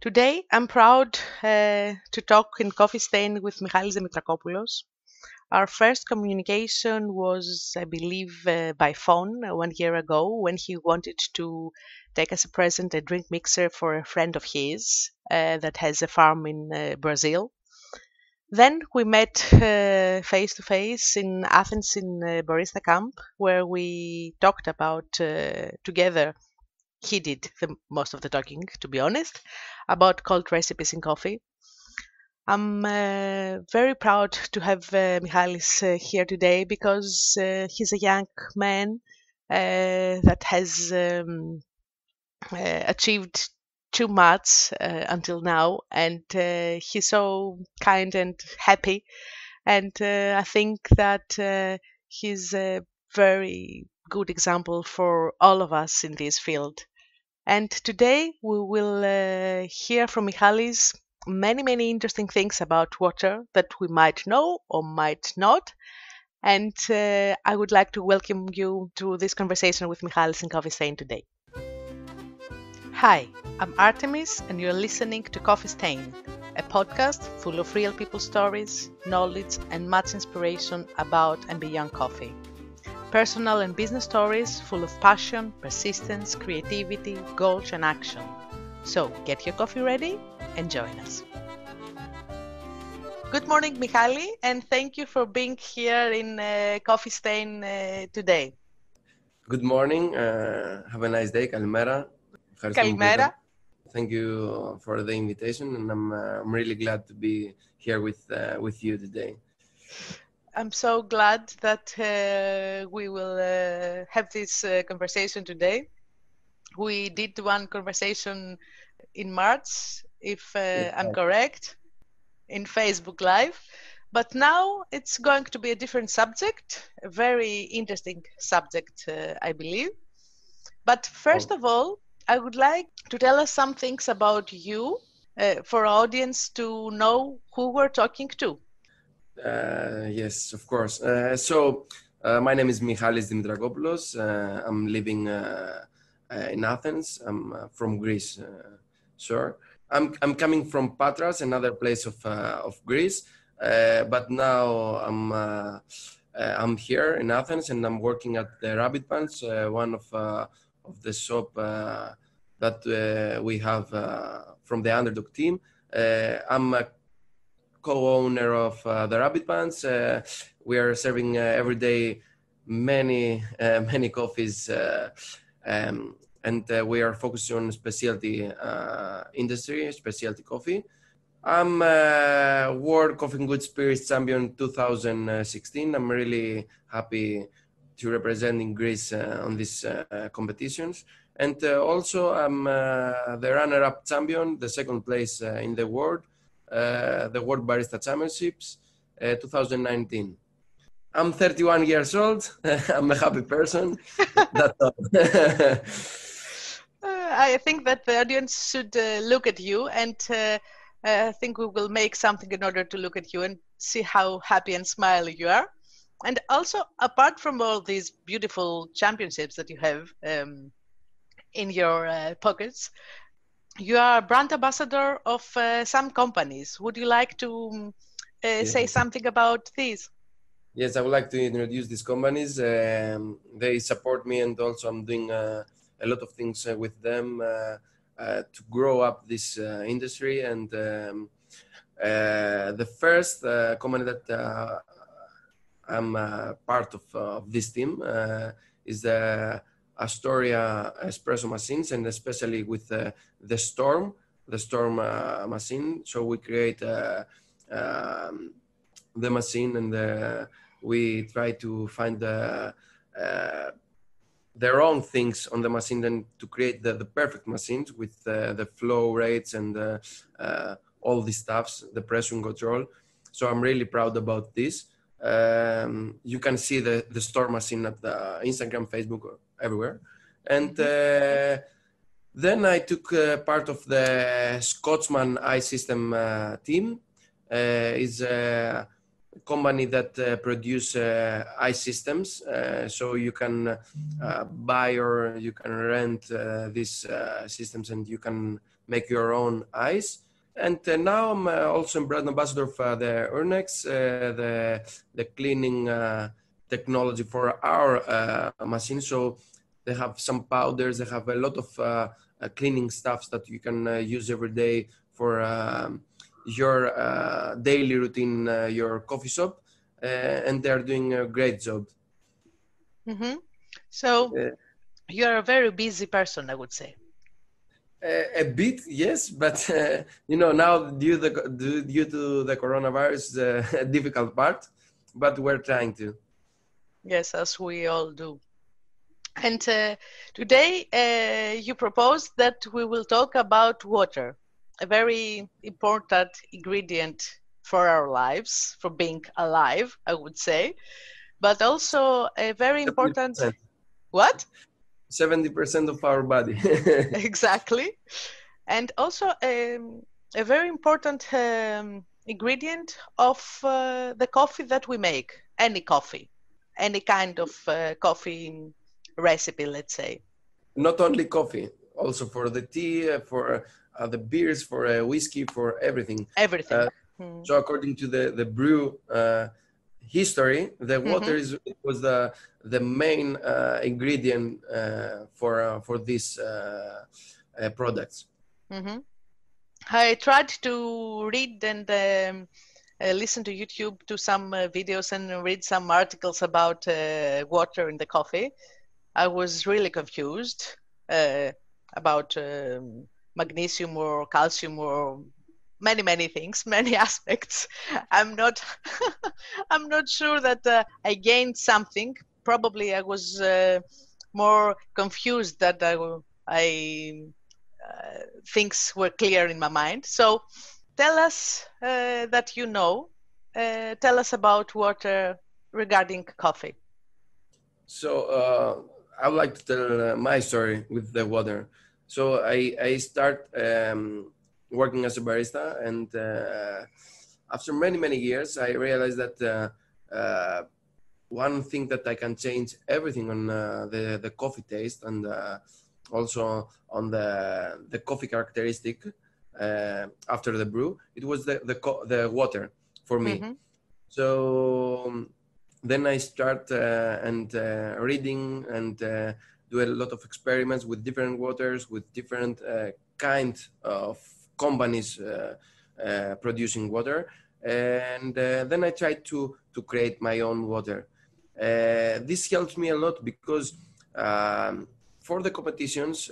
Today, I'm proud to talk in Coffee Stain with Michalis Dimitrakopoulos. Our first communication was, I believe, by phone 1 year ago when he wanted to take as a present a drink mixer for a friend of his that has a farm in Brazil. Then we met face to face in Athens in Barista Camp, where we talked about together. He did most of the talking, to be honest, about cold recipes in coffee. I'm very proud to have Michalis here today because he's a young man that has achieved too much until now, and he's so kind and happy. And I think that he's a very good example for all of us in this field. And today we will hear from Michalis many interesting things about water that we might know or might not. And I would like to welcome you to this conversation with Michalis in Coffee Stain today. Hi, I'm Artemis, and you're listening to Coffee Stain, a podcast full of real people stories, knowledge, and much inspiration about and beyond coffee. Personal and business stories full of passion, persistence, creativity, goals, and action. So get your coffee ready and join us. Good morning, Michali, and thank you for being here in Coffee Stain today. Good morning. Have a nice day. Kalimera. Kalimera. Thank you for the invitation, and I'm really glad to be here with you today. I'm so glad that we will have this conversation today. We did one conversation in March, if I'm correct, in Facebook Live. But now it's going to be a different subject, a very interesting subject, I believe. But first of all, I would like to tell us some things about you for our audience to know who we're talking to. Yes, of course. My name is Michalis Dimitrakopoulos. I'm living in Athens. I'm from Greece, sure. I'm coming from Patras, another place of Greece, but now I'm here in Athens, and I'm working at the Rabbit Pants, one of the shop that we have from the Underdog team. I'm a co-owner of the Rabbit Pants. We are serving every day many coffees, and we are focused on specialty industry, specialty coffee. I'm World Coffee and Good Spirits Champion 2016. I'm really happy to representing Greece on these competitions. And also I'm the runner-up champion, the second place in the world, the World Barista Championships 2019. I'm 31 years old. I'm a happy person. That's all. I think that the audience should look at you, and I think we will make something in order to look at you and see how happy and smiley you are. And also, apart from all these beautiful championships that you have in your pockets, you are brand ambassador of some companies. Would you like to say something about these? Yes, I would like to introduce these companies. They support me, and also I'm doing a lot of things with them to grow up this industry. And the first company that I'm part of this team is the Astoria espresso machines, and especially with the Storm machine. So we create the machine, and we try to find the wrong things on the machine and to create the perfect machines with the flow rates and all these stuffs, the pressure control. So I'm really proud about this. You can see the Storm machine at the Instagram, Facebook, everywhere. And then I took part of the Scotsman iSystem team. Is a company that produce iSystems. So you can buy or you can rent these systems, and you can make your own ice. And now I'm also a brand ambassador for the Urnex, the cleaning technology for our machine. So they have some powders, they have a lot of cleaning stuffs that you can use every day for your daily routine, your coffee shop, and they're doing a great job. Mm-hmm. So you're a very busy person, I would say. A bit, yes, but now due to the coronavirus, a difficult part, but we're trying to. Yes, as we all do. And today you propose that we will talk about water, a very important ingredient for our lives, for being alive, I would say, but also a very important... 70%. What? 70% of our body. Exactly. And also a very important ingredient of the coffee that we make, any coffee, any kind of coffee recipe, let's say. Not only coffee, also for the tea, for the beers, for whiskey, for everything. Everything. So according to the brew history, the water was the main ingredient for these products. Mm-hmm. I tried to read and listen to YouTube to some videos and read some articles about water in the coffee. I was really confused about magnesium or calcium or many things, many aspects. I'm not sure that I gained something. Probably I was more confused that I things were clear in my mind. So tell us that you know. Tell us about water regarding coffee. So I would like to tell my story with the water. So I start working as a barista, and after many years, I realized that one thing that I can change everything on the coffee taste and also on the coffee characteristic after the brew. It was the water for me. Mm-hmm. So then I start reading and do a lot of experiments with different waters, with different kind of companies producing water, and then I tried to create my own water. This helps me a lot because for the competitions,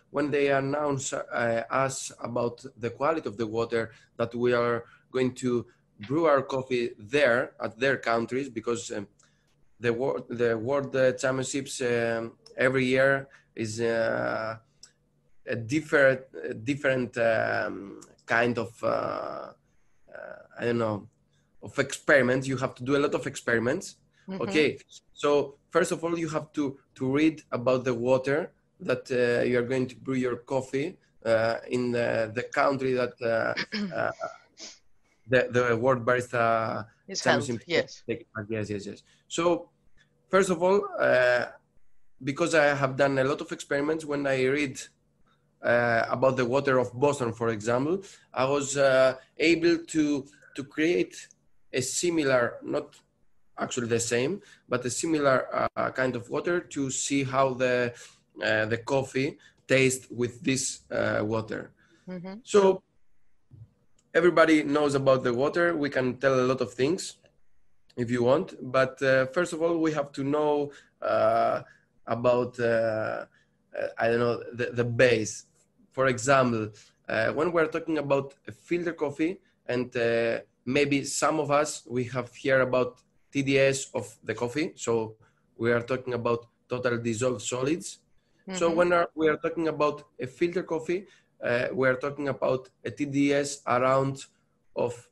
when they announce us about the quality of the water that we are going to brew our coffee there at their countries, because the world championships every year is a different kind of I don't know, of experiments. You have to do a lot of experiments. Mm-hmm. Okay, so first of all, you have to read about the water that you are going to brew your coffee in the country that the World Barista Championship. Yes. Yes. So first of all, because I have done a lot of experiments, when I read about the water of Boston, for example, I was able to create a similar, not actually the same, but a similar kind of water to see how the coffee tastes with this water. Mm-hmm. So everybody knows about the water. We can tell a lot of things if you want, but first of all, we have to know about I don't know, the base. For example, when we're talking about a filter coffee, and maybe some of us, we have heard about TDS of the coffee. So we are talking about total dissolved solids. Mm-hmm. So when we are talking about a filter coffee, we are talking about a TDS around of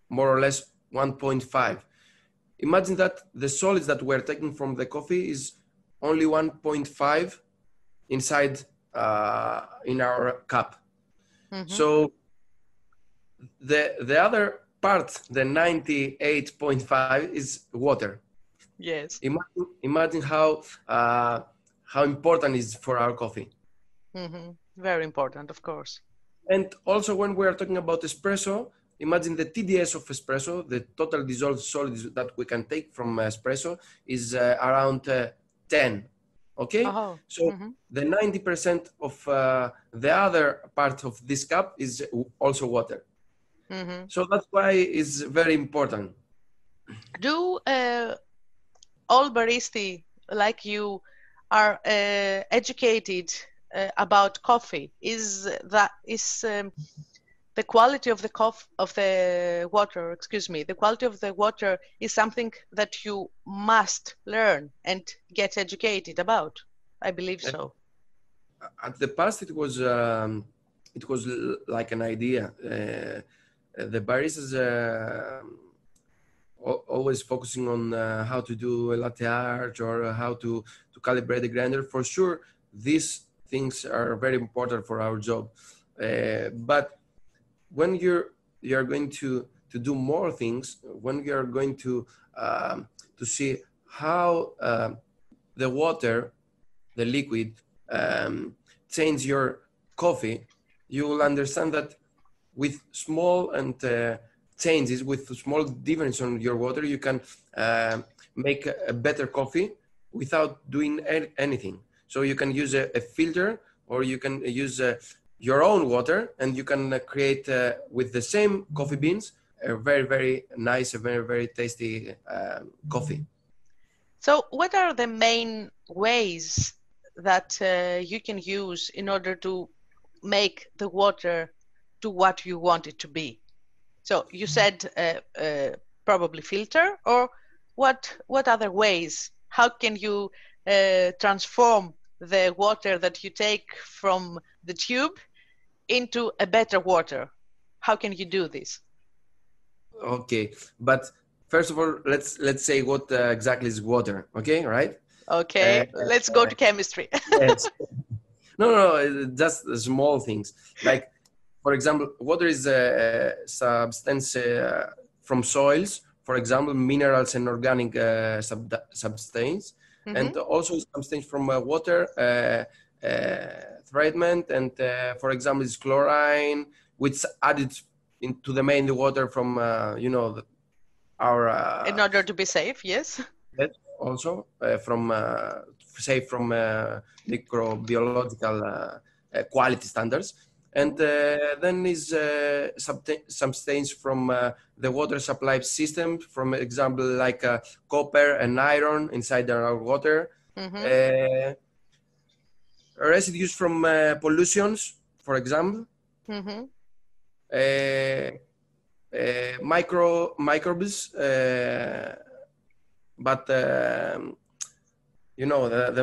more or less 1.5. Imagine that the solids that we're taking from the coffee is only 1.5 inside in our cup. Mm-hmm. So the other part, the 98.5, is water. Yes. Imagine how important it is for our coffee. Very important, of course. And also when we are talking about espresso, imagine the TDS of espresso, the total dissolved solids that we can take from espresso is around 10. Okay? Oh. So the 90% of the other part of this cup is also water. So that's why it's very important. Do all baristi like you are educated about coffee? Is the quality of the water, excuse me, the quality of the water is something that you must learn and get educated about? I believe so. At the past, it was like an idea. The baristas always focusing on how to do a latte art or how to calibrate the grinder. For sure, these things are very important for our job. But when you're going to do more things, when you're going to see how the water, the liquid, change your coffee, you will understand that with small and changes, with small difference on your water, you can make a better coffee without doing anything. So you can use a filter, or you can use your own water, and you can create with the same coffee beans a very, very nice, a very, very tasty coffee. So what are the main ways that you can use in order to make the water do what you want it to be? So you said probably filter, or what other ways? How can you transform the water that you take from the tube into a better water? How can you do this? Okay, but first of all, let's say what exactly is water. Okay, right? Okay, let's go to chemistry. Yes. No, just small things. Like, for example, water is a substance from soils, for example, minerals and organic substance, and also substance from water treatment, and for example, is chlorine, which added into the main water from our in order to be safe, yes. Also from safe from microbiological quality standards, and then is substance from the water supply system, from example like copper and iron inside our water, residues from pollutions, for example, microbes, but the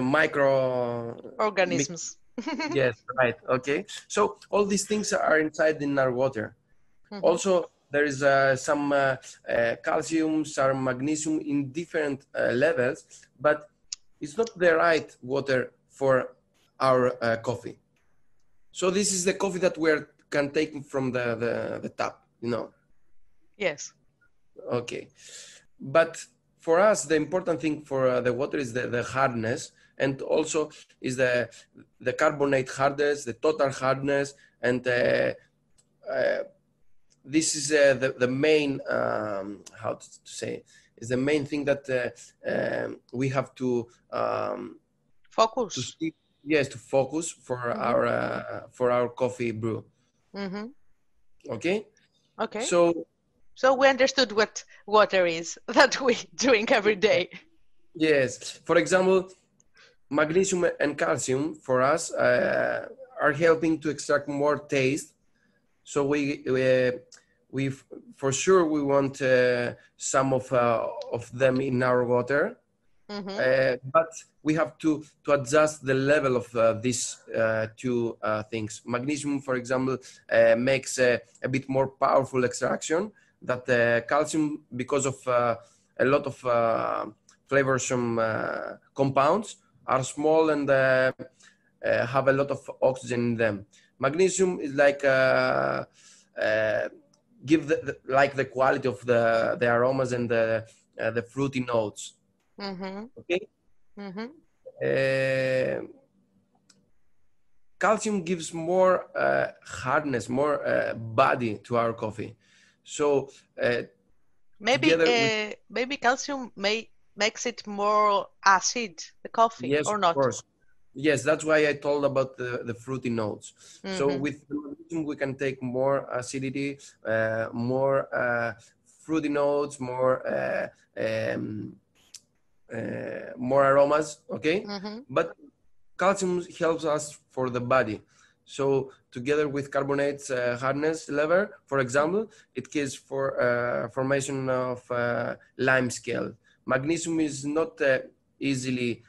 microorganisms. Yes, right. Okay, so all these things are inside in our water. Also, there is some calcium, some magnesium in different levels, but it's not the right water for our coffee. So this is the coffee that we can take from the tap, Yes. Okay, but for us, the important thing for the water is the hardness, and also is the carbonate hardness, the total hardness, and this is the main, how to say, is the main thing that we have to focus. To see, yes, to focus for our coffee brew. Okay. Okay. So we understood what water is that we drink every day. Yes. For example, magnesium and calcium for us are helping to extract more taste. So we for sure we want some of them in our water, but we have to adjust the level of these two things. Magnesium, for example, makes a bit more powerful extraction. That calcium, because of a lot of flavorsome compounds, are small and have a lot of oxygen in them. Magnesium is like give the quality of the aromas and the fruity notes. Okay. calcium gives more hardness, more body to our coffee. So together with, maybe calcium makes it more acid, the coffee, yes, or of not? course. Yes, that's why I told about the fruity notes. So Mm-hmm. with the magnesium, we can take more acidity, more fruity notes, more aromas, okay? Mm-hmm. But calcium helps us for the body. So together with carbonates hardness level, for example, it gives for formation of lime scale. Magnesium is not easily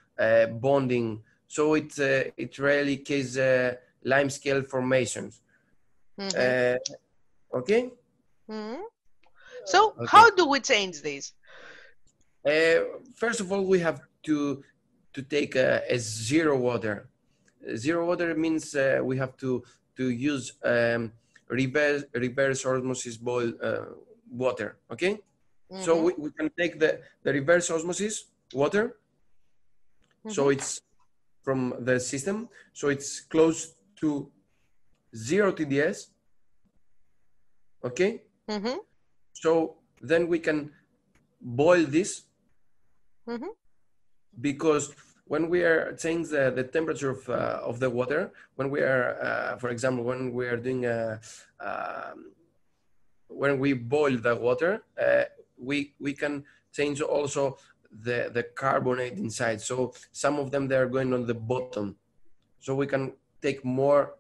bonding, so it rarely causes lime scale formations. Mm-hmm. Okay. Mm-hmm. So Okay. how do we change this? First of all, we have to take a zero water. Zero water means we have to use reverse osmosis boil water. Okay, so Mm-hmm. we can take the reverse osmosis water, so Mm-hmm. it's from the system, so it's close to zero TDS. Okay, Mm-hmm. so then we can boil this, Mm-hmm. because when we are changing the temperature of the water, when we are, for example, when we are doing when we boil the water, we can change also the carbonate inside. So some of them, they are going on the bottom, so we can take more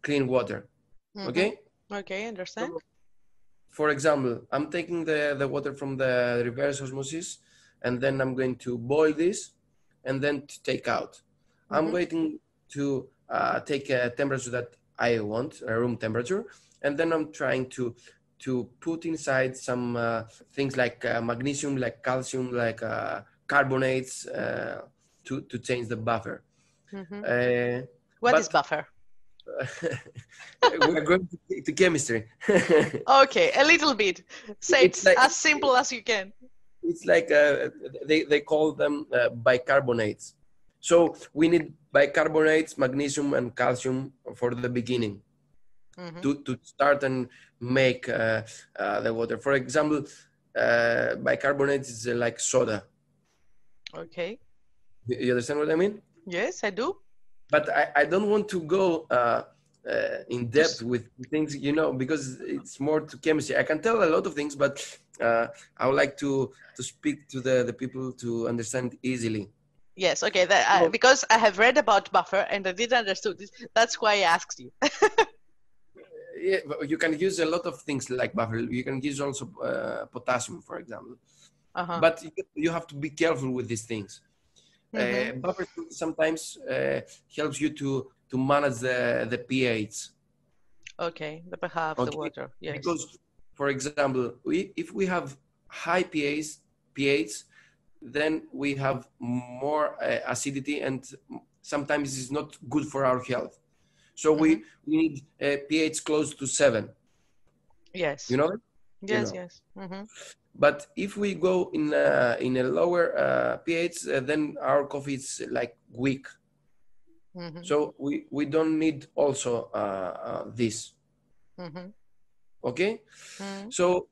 clean water. Mm-hmm. Okay. Okay, understand. So, for example, I'm taking the water from the reverse osmosis, and then I'm going to boil this, and then to take out. I'm Mm-hmm. waiting to take a temperature that I want, a room temperature, and then I'm trying to put inside some things like magnesium, like calcium, like carbonates, to change the buffer. Mm-hmm. What is But buffer? we're going to chemistry. Okay, a little bit. Say It's it like as simple as you can. it's like they call them bicarbonates. So we need bicarbonates, magnesium, and calcium for the beginning Mm-hmm. to start and make the water. For example, bicarbonates is like soda. Okay. You understand what I mean? Yes, I do. But I don't want to go in depth Just with things, because it's more to chemistry. I can tell a lot of things, but I would like to speak to the people to understand easily. yes, okay. So, Because I have read about buffer and I didn't understood this. That's why I asked you. yeah, but you can use a lot of things like buffer. You can use also potassium, for example. Uh-huh. But you have to be careful with these things. Mm-hmm. Buffer sometimes helps you to manage the pH. Okay, the pH of the Okay, water. Yes. because for example, if we have high pH, then we have more acidity, and sometimes it's not good for our health. So Mm-hmm. we need a pH close to 7. Yes. You know, you Yes, know. yes. Mm-hmm. But if we go in a lower pH, then our coffee is like weak. Mm-hmm. So we don't need also this. Mm-hmm. Okay. Mm-hmm. So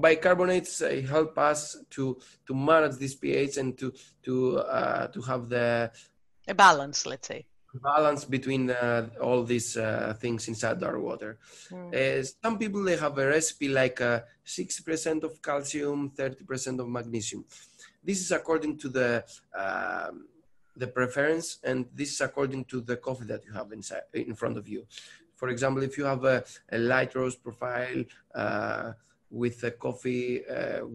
bicarbonates help us to manage this pH, and to have the A balance, let's say. balance between all these things inside our water. Some people, they have a recipe like 60% of calcium, 30% of magnesium. This is according to the preference, and this is according to the coffee that you have in front of you. For example, if you have a light roast profile with a coffee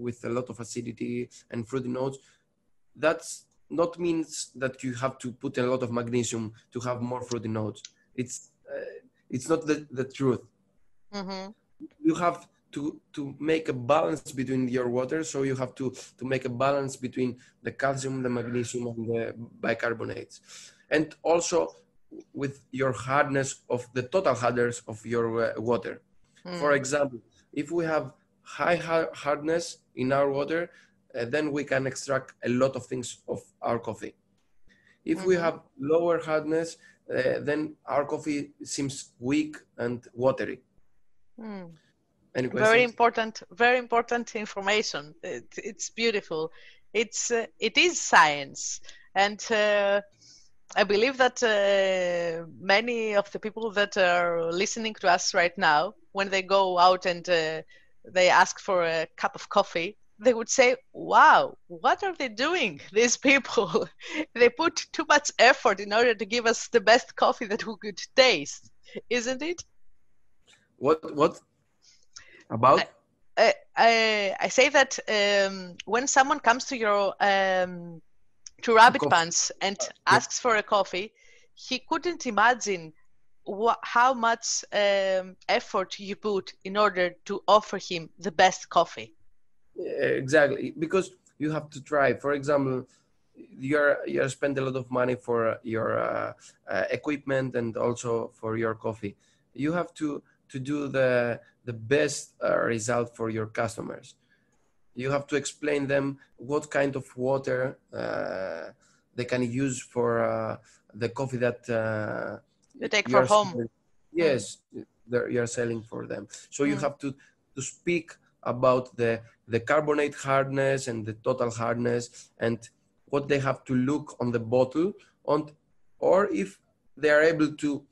with a lot of acidity and fruity notes, that's not means that you have to put a lot of magnesium to have more fruity notes. It's not the truth. Mm-hmm. You have to make a balance between your water, so you have to make a balance between the calcium, the magnesium, and the bicarbonates, and also with your hardness of the total hardness of your water. For example, if we have high hardness in our water, then we can extract a lot of things of our coffee. If we Mm-hmm. have lower hardness, then our coffee seems weak and watery. Mm. Any questions? Very important information. It's beautiful. It is science, and I believe that many of the people that are listening to us right now, when they go out and they ask for a cup of coffee, they would say, "Wow, what are they doing? These people, they put too much effort in order to give us the best coffee that we could taste, isn't it?" What about? I say that when someone comes to your to Rabbit Coffee. Pants and Yeah. asks for a coffee, he couldn't imagine how much effort you put in order to offer him the best coffee. Exactly, because you have to try. For example, you're spend a lot of money for your equipment and also for your coffee. You have to do the best result for your customers. You have to explain them what kind of water they can use for the coffee that You take for you're home. selling. Yes, you're selling for them. So you Mm. have to speak about the carbonate hardness and the total hardness and what they have to look on the bottle on, or if they are able to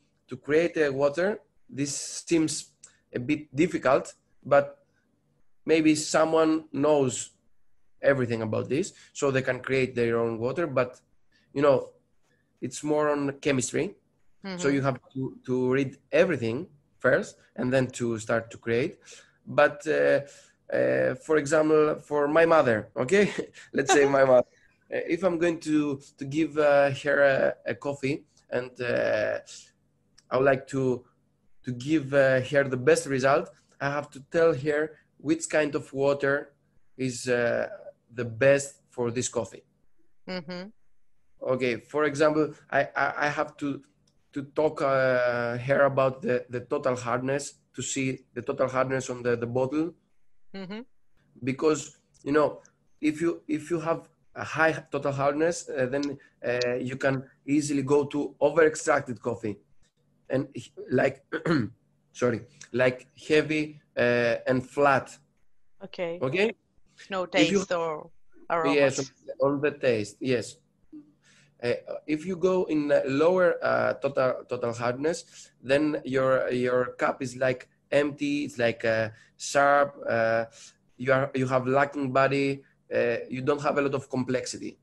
create a water. This seems a bit difficult, but maybe someone knows everything about this, so they can create their own water. But you know, it's more on chemistry. So you have to read everything first and then to start to create. But for example, for my mother, okay, let's say my mother, if I'm going to give her a coffee and I would like to give her the best result, I have to tell her which kind of water is the best for this coffee. Okay, for example, I have to talk here about the total hardness, to see the total hardness on the bottle. Because you know, if you have a high total hardness, then you can easily go to over extracted coffee and like sorry, like heavy and flat. Okay. Okay, No if you taste or yes, aromas. on the taste, yes. If you go in lower total hardness, then your cup is like empty. It's like sharp. You have lacking body. You don't have a lot of complexity.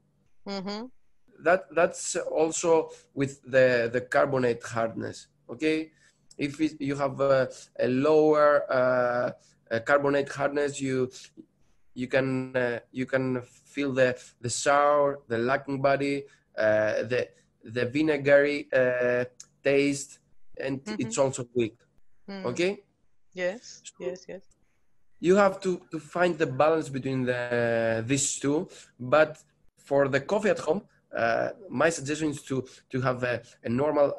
That's also with the carbonate hardness. Okay, if you have a lower carbonate hardness, you can feel the sour, the lacking body, the vinegary taste, and it's also weak. Okay. Yes. Yes. Yes. You have to find the balance between these two. But for the coffee at home, my suggestion is to have a normal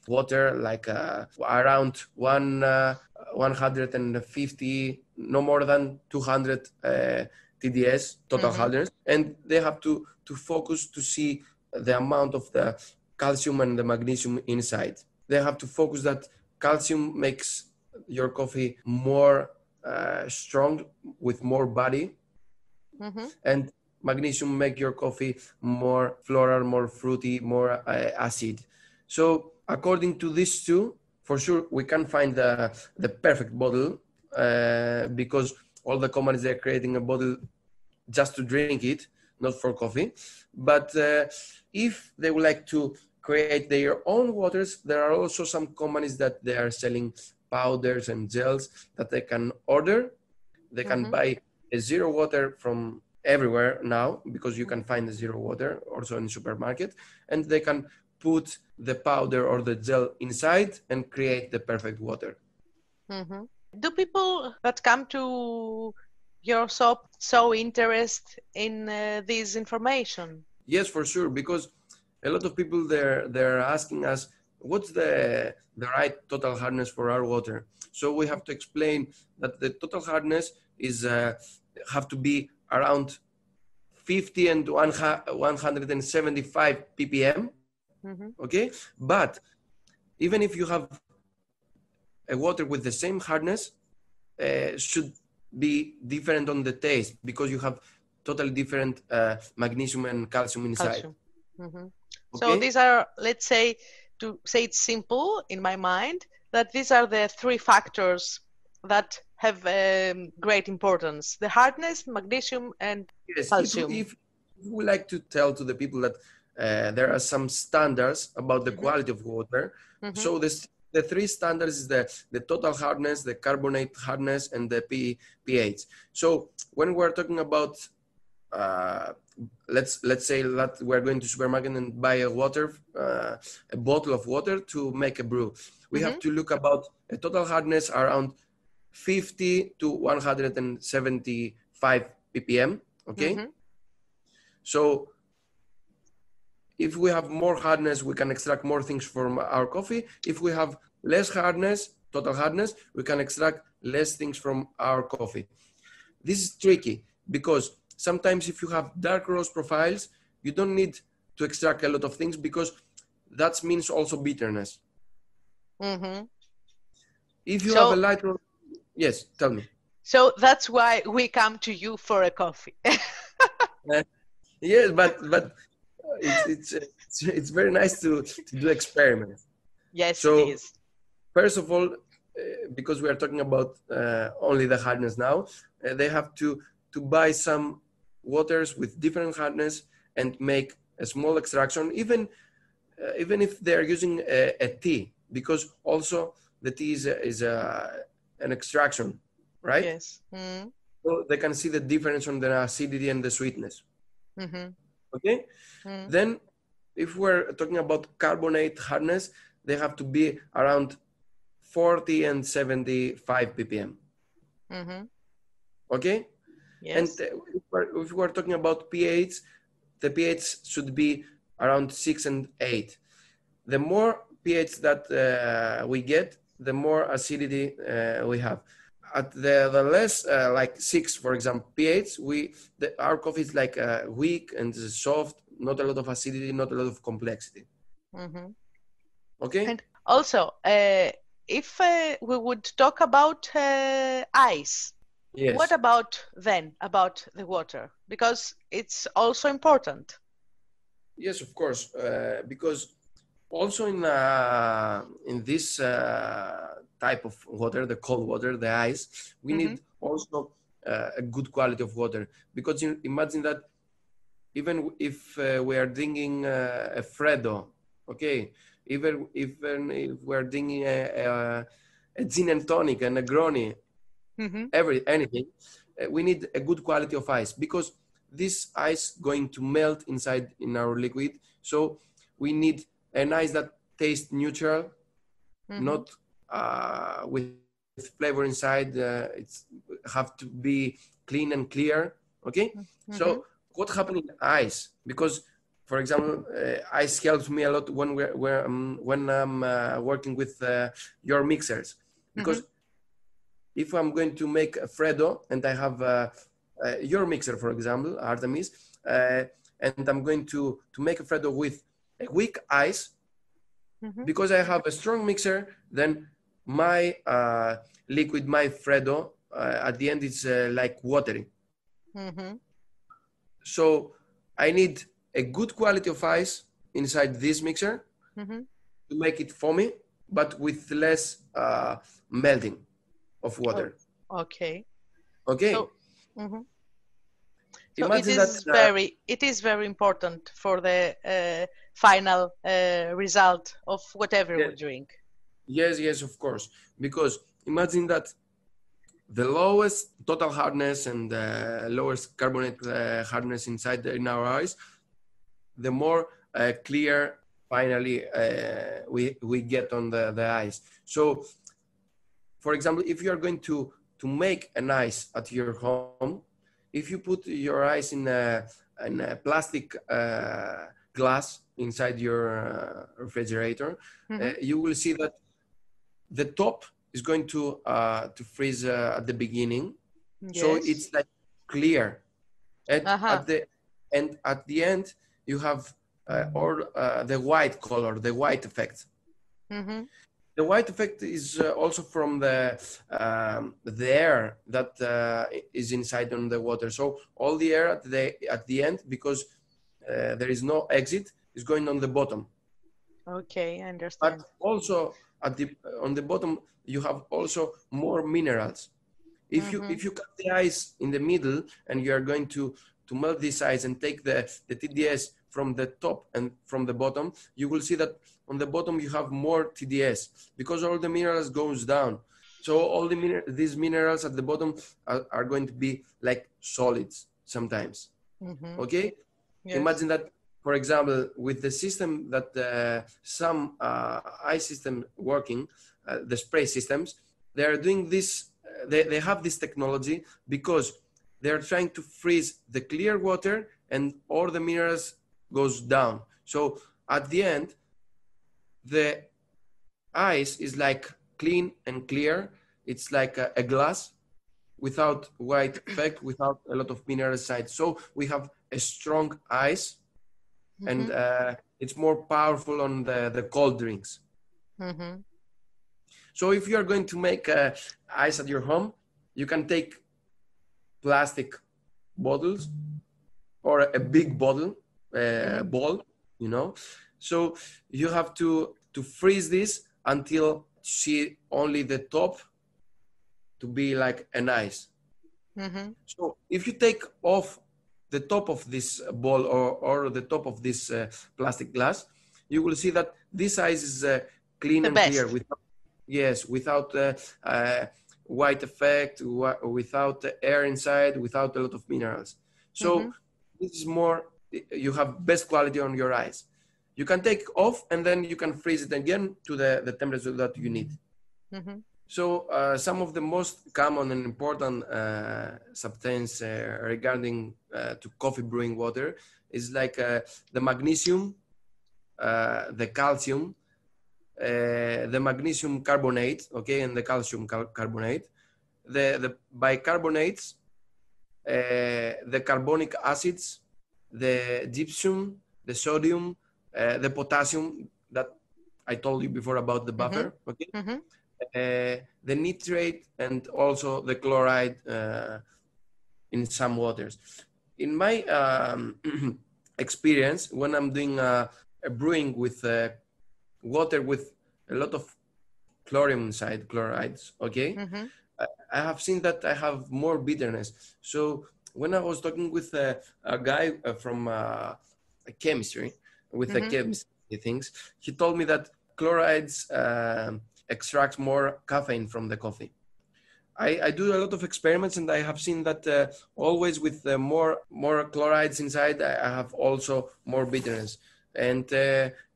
water, like around 150, no more than 200 TDS, total hardness, and they have to focus to see the amount of the calcium and the magnesium inside. They have to focus that calcium makes your coffee more strong, with more body, and magnesium make your coffee more floral, more fruity, more acid. So according to these two, for sure we can find the perfect bottle, because all the companies, they're creating a bottle just to drink it, not for coffee. But if they would like to create their own waters, there are also some companies that they are selling powders and gels that they can order. They can buy a zero water from everywhere now, because you can find the zero water also in the supermarket, and they can put the powder or the gel inside and create the perfect water. Do people that come to your shop show interest in this information? Yes, for sure, because a lot of people they're asking us what's the right total hardness for our water. So we have to explain that the total hardness is have to be around 50 and 175 ppm. Okay, but even if you have a water with the same hardness, should be different on the taste because you have totally different magnesium and calcium inside. Calcium. So Okay. these are, let's say, to say it simple in my mind, that these are the three factors that have great importance: the hardness, magnesium, and Yes, calcium. if we like to tell to the people that there are some standards about the quality of water. So the three standards is the total hardness, the carbonate hardness, and the pH. So when we're talking about let's say that we're going to supermarket and buy a water, a bottle of water to make a brew, we have to look about a total hardness around 50 to 175 ppm. Okay. So if we have more hardness, we can extract more things from our coffee. If we have less hardness, total hardness, we can extract less things from our coffee. This is tricky because sometimes if you have dark roast profiles, you don't need to extract a lot of things because that means also bitterness. If you have a light roast, yes, tell me. So that's why we come to you for a coffee. Yes, but it's very nice to do experiments. Yes, so, it is. First of all, because we are talking about only the hardness now, they have to buy some waters with different hardness and make a small extraction, even if they're using a tea, because also the tea is an extraction, right? Yes. So they can see the difference on the acidity and the sweetness. Okay. Then if we're talking about carbonate hardness, they have to be around 40 and 75 ppm. Okay. Yes. And if we're talking about pH, the pH should be around 6 and 8. The more pH that we get, the more acidity we have. At the less, like 6, for example, pH, our coffee is like weak and soft, not a lot of acidity, not a lot of complexity. Okay. And also, if we would talk about ice, yes. What about then, about the water? Because it's also important. Yes, of course, because also in this type of water, the cold water, the ice, we need also a good quality of water. Because imagine that even if we are drinking a Freddo, okay, even if we're drinking a gin and tonic, a Negroni, anything, we need a good quality of ice, because this ice going to melt inside in our liquid. So we need an ice that tastes neutral, not with flavor inside. It's have to be clean and clear. Okay. So what happened in ice? Because, for example, ice helps me a lot when I'm working with your mixers, because if I'm going to make a Freddo and I have your mixer, for example, Artemis, and I'm going to make a Freddo with a weak ice, because I have a strong mixer, then my liquid, my Freddo, at the end is like watery. So I need a good quality of ice inside this mixer to make it foamy, but with less melting of water. Okay. Okay. So, so it is very important for the final result of whatever we drink. Yes, of course. Because imagine that the lowest total hardness and the lowest carbonate hardness inside in our ice, the more clear finally we get on the ice. So, for example, if you are going to make an ice at your home, if you put your ice in a plastic glass inside your refrigerator, you will see that the top is going to freeze at the beginning. Yes. So it's like clear. At the end, you have or the white color, the white effect. Mm-hmm. The white effect is also from the air that is inside on the water. So all the air at the end, because there is no exit, is going on the bottom. Okay, I understand. But also on the bottom, you have also more minerals. If you cut the ice in the middle and you are going to melt this ice and take the TDS from the top and from the bottom, you will see that on the bottom you have more TDS because all the minerals goes down. So all these minerals at the bottom are going to be like solids sometimes. Okay? Yes. Imagine that, for example, with the system that some ice system working, the spray systems, they are doing this. They have this technology because they are trying to freeze the clear water and all the minerals goes down. So at the end, the ice is like clean and clear. It's like a glass without white effect, without a lot of minerals inside. So we have a strong ice, and it's more powerful on the cold drinks. So if you are going to make ice at your home, you can take plastic bottles or a big bottle, ball, you know. So you have to freeze this until see only the top to be like an ice. So if you take off the top of this ball or the top of this plastic glass, you will see that this ice is clean and clear, without white effect, without air inside, without a lot of minerals. So this is more, you have best quality on your ice. You can take off and then you can freeze it again to the temperature that you need. So some of the most common and important substances regarding to coffee brewing water is like the magnesium, the calcium, the magnesium carbonate, okay, and the calcium carbonate, the bicarbonates, the carbonic acids, the gypsum, the sodium, the potassium that I told you before about the buffer, okay. The nitrate and also the chloride in some waters. In my experience, when I'm doing a brewing with water with a lot of chlorine inside, chlorides, okay, I have seen that I have more bitterness. So when I was talking with a guy from chemistry, with the chemistry things, he told me that chlorides extracts more caffeine from the coffee. I do a lot of experiments and I have seen that always with more chlorides inside, I have also more bitterness. And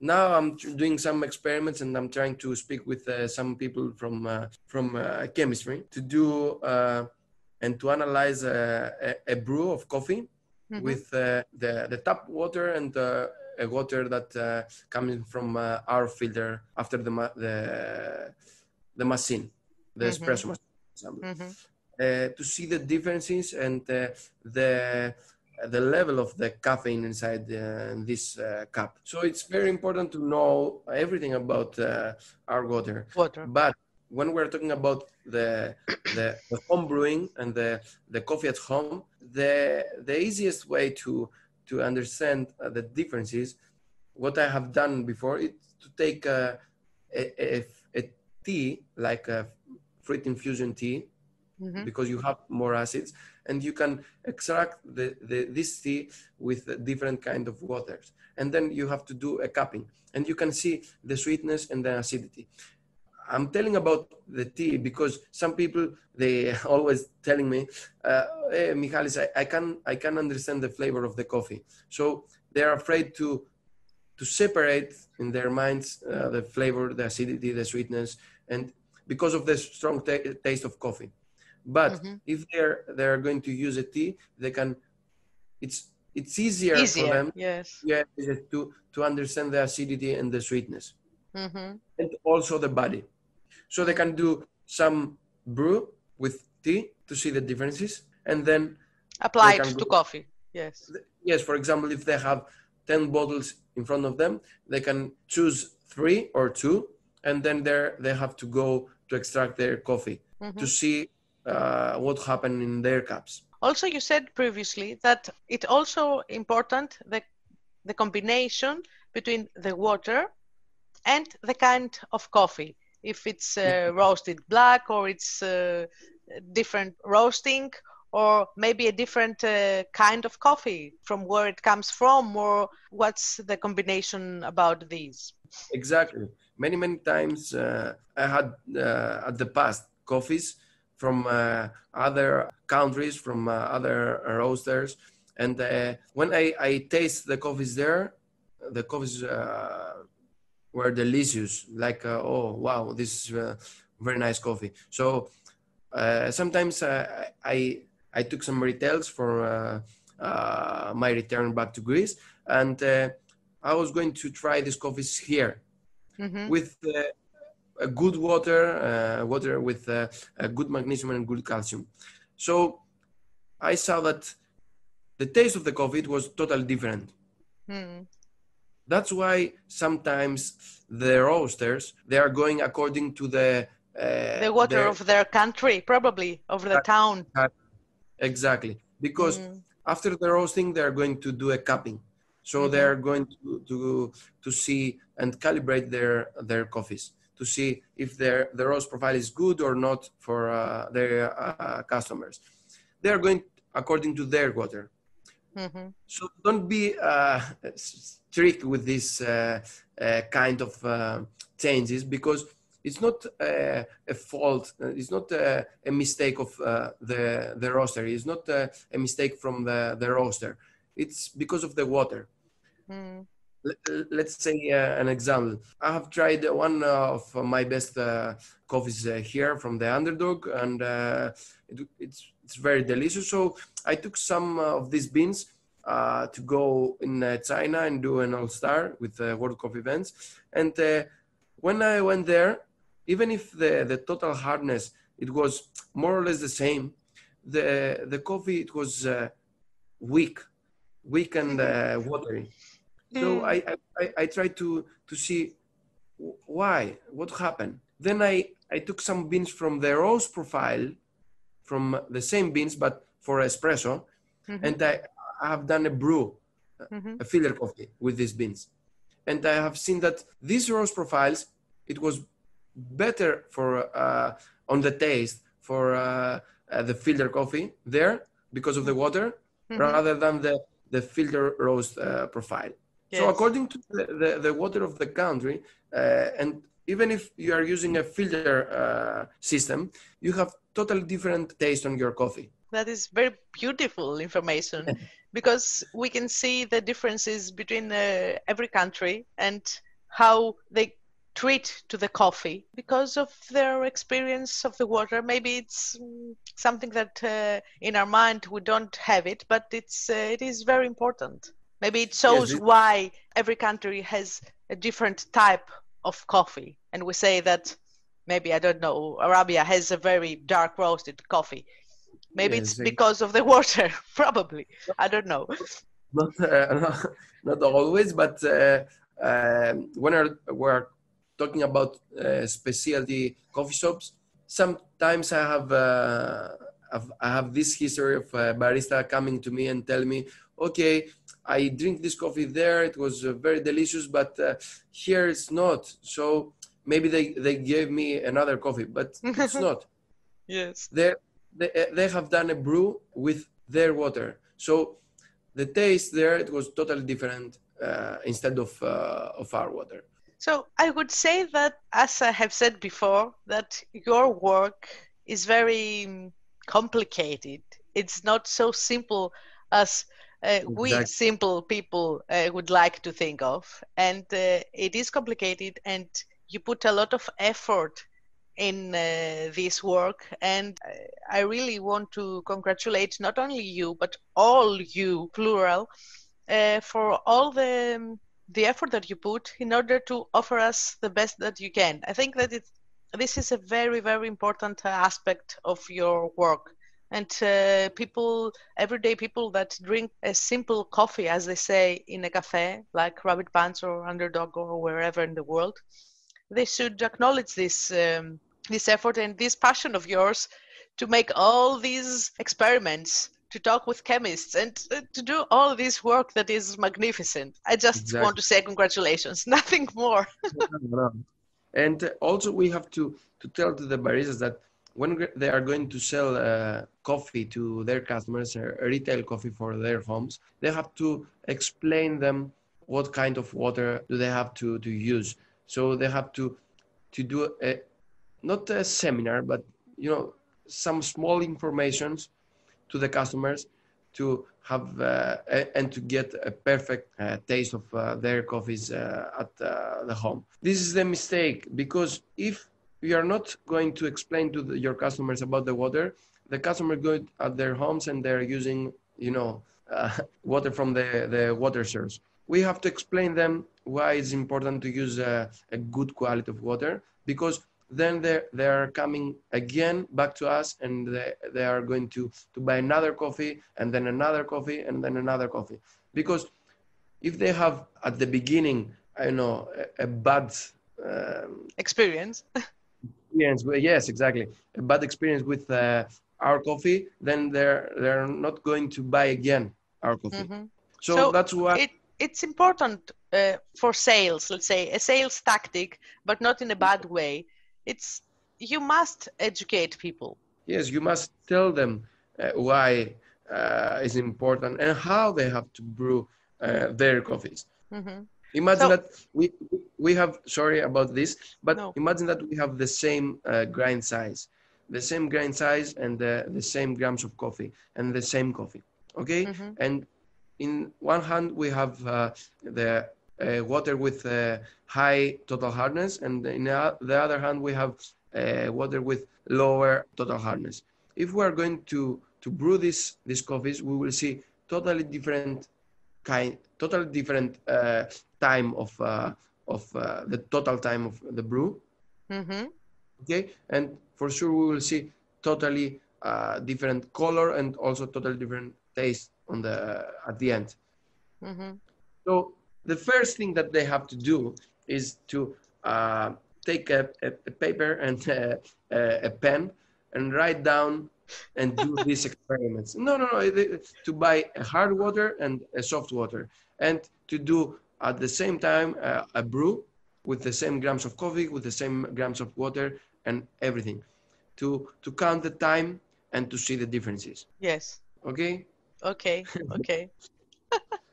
now I'm doing some experiments and I'm trying to speak with some people from chemistry to do and to analyze a brew of coffee with the tap water and a water that coming from our filter after the machine, the espresso machine, for example, to see the differences and the level of the caffeine inside this cup. So it's very important to know everything about our water. But when we're talking about the home brewing and the coffee at home, the easiest way to understand the differences, what I have done before, is to take a tea, like a fruit infusion tea, because you have more acids, and you can extract this tea with different kind of waters, and then you have to do a cupping, and you can see the sweetness and the acidity. I'm telling about the tea because some people, they always telling me, hey, Michalis, I can understand the flavor of the coffee. So they're afraid to separate in their minds the flavor, the acidity, the sweetness, and because of the strong taste of coffee. But if they're going to use a tea, they can. It's easier for them, to understand the acidity and the sweetness, and also the body. So they can do some brew with tea to see the differences, and then apply it to coffee. Yes. Yes, for example, if they have 10 bottles in front of them, they can choose 3 or 2, and then they have to go to extract their coffee to see what happened in their cups. Also, you said previously that it's also important the combination between the water and the kind of coffee. If it's roasted black, or it's different roasting, or maybe a different kind of coffee from where it comes from, or what's the combination about these? Exactly. Many times I had at the past coffees from other countries, from other roasters, and when I taste the coffees there, the coffees were delicious. Like, oh wow, this is very nice coffee. So sometimes I took some retails for my return back to Greece, and I was going to try these coffees here with a good water with a good magnesium and good calcium. So I saw that the taste of the coffee, it was totally different. That's why sometimes the roasters, they are going according to the water of their country, probably, of the town. Exactly, because after the roasting, they're going to do a cupping. So they're going to see and calibrate their coffees to see if the roast profile is good or not for their customers. They're going according to their water. So don't be strict with this kind of changes, because it's not a fault. It's not a mistake of the roaster. It's not a mistake from the roaster. It's because of the water. Let's say an example. I have tried one of my best coffees here from the Underdog, and it's very delicious. So I took some of these beans to go in China and do an all-star with World Coffee events. And when I went there, even if the total hardness, it was more or less the same, the coffee, it was weak and watery. So I tried to see why, what happened. Then I took some beans from the roast profile, from the same beans, but for espresso. And I have done a brew, a filter coffee with these beans. And I have seen that these roast profiles, it was better for on the taste for the filter coffee there because of the water, rather than the filter roast profile. Yes. So according to the water of the country, and even if you are using a filter system, you have totally different taste on your coffee. That is very beautiful information, because we can see the differences between every country and how they treat to the coffee because of their experience of the water. Maybe it's something that in our mind we don't have it, but it is very important. Maybe it shows why every country has a different type of coffee, and we say that maybe, I don't know, Arabia has a very dark roasted coffee. Maybe it's because of the water, probably. I don't know. Not always, but when we're talking about specialty coffee shops, sometimes I have this history of a barista coming to me and tell me, okay, I drink this coffee there, it was very delicious, but here it's not. So maybe they gave me another coffee, but it's not. Yes. They have done a brew with their water. So the taste there, it was totally different instead of our water. So I would say that, as I have said before, that your work is very complicated. It's not so simple as we simple people would like to think of. And it is complicated, and you put a lot of effort in this work. And I really want to congratulate not only you, but all you, plural, for all the effort that you put in order to offer us the best that you can. I think that this is a very, very important aspect of your work, And people, everyday people that drink a simple coffee, as they say, in a cafe, like Rabbit Pants or Underdog or wherever in the world, they should acknowledge this effort and this passion of yours to make all these experiments, to talk with chemists, and to do all this work that is magnificent. I just want Exactly. to say congratulations, nothing more. No. And also we have to tell to the baristas that when they are going to sell coffee to their customers, retail coffee for their homes, they have to explain them what kind of water do they have to use. So they have to do a, not a seminar, but some small informations to the customers to have and to get a perfect taste of their coffees at the home. This is the mistake, because if you are not going to explain to your customers about the water, the customer go at their homes and they're using uh, water from the water source. We have to explain them why it's important to use a good quality of water, because then they are coming again back to us, and they are going to buy another coffee, and then another coffee, and then another coffee. Because if they have at the beginning, I know, a bad Experience. experience, yes, exactly, a bad experience with our coffee, then they're not going to buy again our coffee. Mm-hmm. So So that's why. it's important for sales, let's say, a sales tactic, but not in a bad way. It's you must educate people. Yes, you must tell them why it's important and how they have to brew their coffees. Mm-hmm. Imagine So that we have, sorry about this, but no. imagine that we have the same grind size and the same grams of coffee and the same coffee. Okay, Mm-hmm. and in one hand we have the water with high total hardness, and in the other hand we have water with lower total hardness. If we are going to brew these coffees, we will see totally different time of the total time of the brew. Mm-hmm. Okay, and for sure we will see totally different color and also totally different taste on the at the end. Mm-hmm. So the first thing that they have to do is to take a paper and a pen and write down and do these experiments. No. To buy a hard water and a soft water, and to do at the same time a brew with the same grams of coffee, with the same grams of water and everything. To count the time and to see the differences. Yes. Okay. Okay. Okay.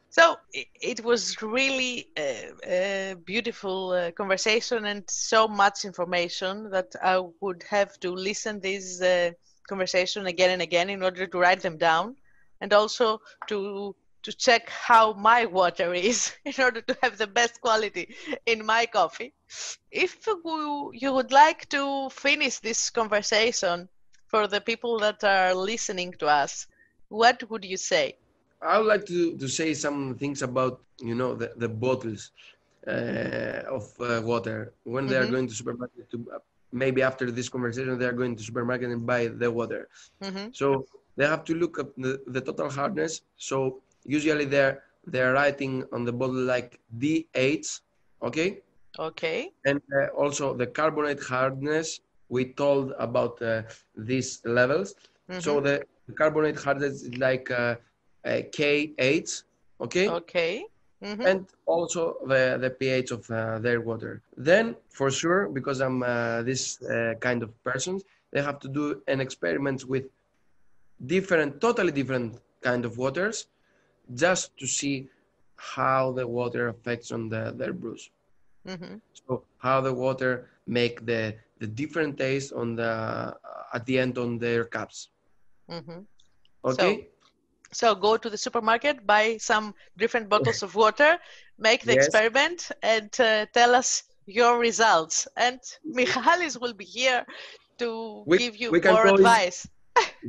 So it was really a beautiful conversation and so much information that I would have to listen this conversation again and again in order to write them down, and also to check how my water is in order to have the best quality in my coffee. If you would like to finish this conversation for the people that are listening to us, what would you say? I would like to say some things about the bottles of water when they are Mm-hmm. going to supermarket to maybe after this conversation they are going to supermarket and buy the water. Mm-hmm. So they have to look up the total hardness. So usually they're writing on the bottle like D8, okay, Okay. and also the carbonate hardness. We told about these levels. So Mm-hmm. the carbonate hardness is like K8, okay, Okay. Mm-hmm. and also the pH of their water. Then, for sure, because I'm this kind of person, they have to do an experiment with totally different kind of waters, just to see how the water affects on their brews. Mm-hmm. So how the water make the different taste on the at the end on their cups. Mm-hmm. So, Okay. so go to the supermarket, buy some different bottles of water, make the Yes. experiment, and tell us your results. And Michalis will be here to We give you we can more go in advice.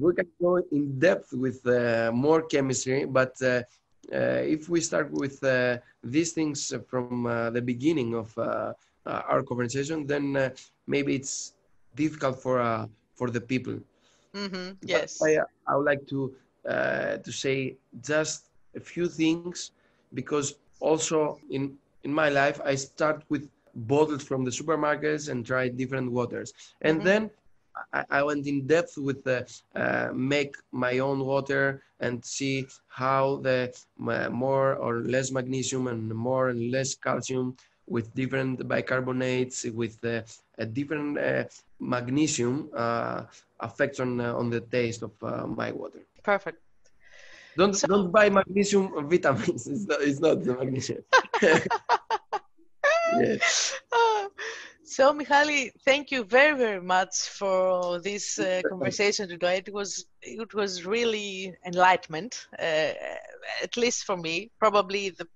we can go in depth with more chemistry, but if we start with these things from the beginning of our conversation, then maybe it's difficult for the people. That's Yes. why I would like to say just a few things, because also in my life I start with bottles from the supermarkets and try different waters, and Hmm. then I went in depth with the make my own water and see how the more or less magnesium and more and less calcium with different bicarbonates with a different magnesium affects on the taste of my water. Perfect. Don't So, don't buy magnesium vitamins. It's not the magnesium. Yeah. uh, so Mihaly, thank you very, very much for this conversation today. It was really enlightenment, at least for me. Probably the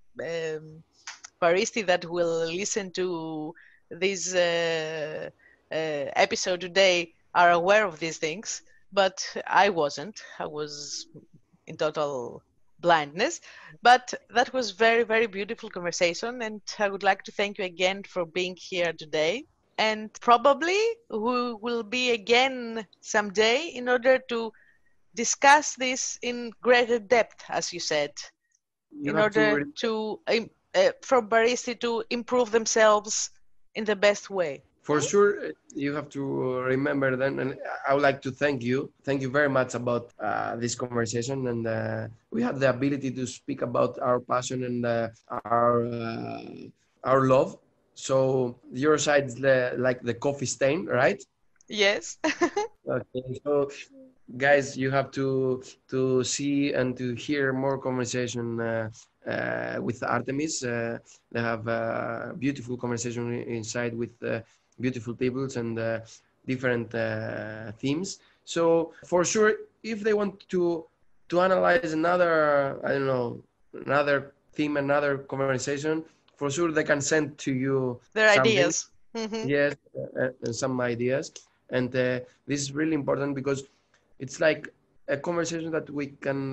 baristi that will listen to this episode today are aware of these things, but I wasn't. I was in total blindness. But that was very, very beautiful conversation, and I would like to thank you again for being here today. And probably we will be again someday in order to discuss this in greater depth, as you said, You in have to order to for baristi to improve themselves in the best way. For sure, you have to remember then, and I would like to thank you. Thank you very much about this conversation, and we had the ability to speak about our passion and our love. So your side is like the coffee stain, right? Yes. Okay, so guys, you have to see and to hear more conversation with Artemis. They have beautiful conversation inside with beautiful tables and different themes. So for sure, if they want to analyze another, I don't know, another theme, another conversation, for sure they can send to you Their something. ideas. Hmm. Yes, some ideas, and this is really important because it's like a conversation that we can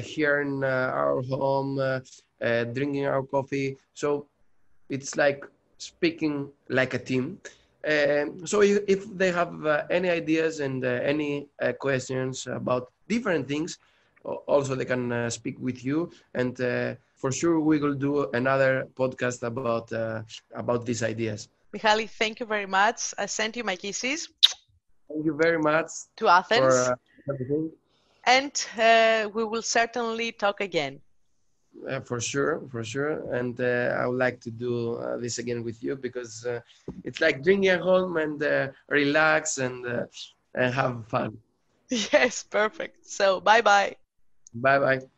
hear in our home, drinking our coffee. So it's like speaking like a team. So if they have any ideas and any questions about different things, also they can speak with you. And for sure, we will do another podcast about these ideas. Mihaly, thank you very much. I sent you my kisses Thank you very much to Athens, for everything. and we will certainly talk again. For sure, for sure. And I would like to do this again with you because it's like drinking at home and relax and have fun. Yes, perfect. So, bye bye. Bye bye.